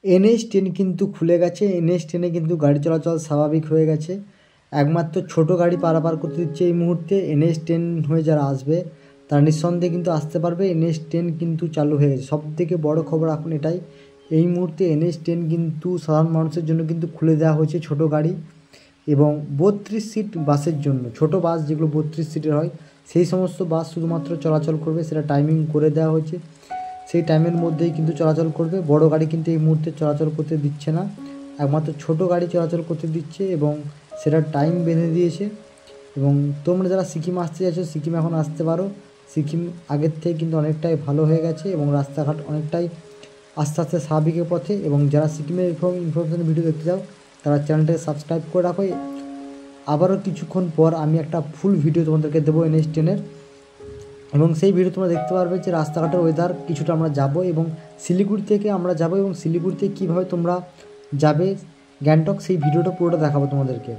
NH10 কিন্তু খুলে গেছে। NH10-এ কিন্তু গাড়ি চলাচল স্বাভাবিক হয়ে গেছে। একমাত্র ছোট গাড়ি পারাপার করতে দিচ্ছে এই মুহূর্তে। NH10 হয়ে যারা আসবে তারা নিঃসন্দেহে কিন্তু আসতে পারবে। NH10 কিন্তু চালু হয়ে গেছে। সবথেকে বড় খবর এখন এটাই, এই মুহূর্তে NH10 কিন্তু সাধারণ মানুষের জন্য কিন্তু খুলে দেওয়া হয়েছে, ছোট গাড়ি এবং 32 সিট বাসের জন্য। ছোট বাস যেগুলো 32 সিটের হয় সেই সমস্ত বাস শুধুমাত্র চলাচল করবে, সেটা টাইমিং করে দেওয়া হয়েছে। সেই টাইমের মধ্যেই কিন্তু চলাচল করবে। বড় গাড়ি কিন্তু এই মুহূর্তে চলাচল করতে দিচ্ছে না, একমাত্র ছোট গাড়ি চলাচল করতে দিচ্ছে এবং সেটার টাইম বেঁধে দিয়েছে। এবং তোমরা যারা সিকিম আসতে চাইছো, সিকিম এখন আসতে পারো। সিকিম আগের থেকে কিন্তু অনেকটাই ভালো হয়ে গেছে এবং রাস্তাঘাট অনেকটাই আস্তে আস্তে স্বাভাবিকের পথে। এবং যারা সিকিমের ইনফরমেশন ভিডিও দেখতে চাও তারা চ্যানেলটাকে সাবস্ক্রাইব করে রাখো। আবারও কিছুক্ষণ পর আমি একটা ফুল ভিডিও তোমাদেরকে দেবো NH10-এর, এবং সেই ভিডিও তোমরা দেখতে পারবে যে রাস্তাঘাটের ওয়েদার কিছুটা আমরা যাব এবং শিলিগুড়ি থেকে আমরা যাব এবং শিলিগুড়ি থেকে কীভাবে তোমরা যাবে গ্যাংটক, সেই ভিডিওটা পুরোটা দেখাবো তোমাদেরকে।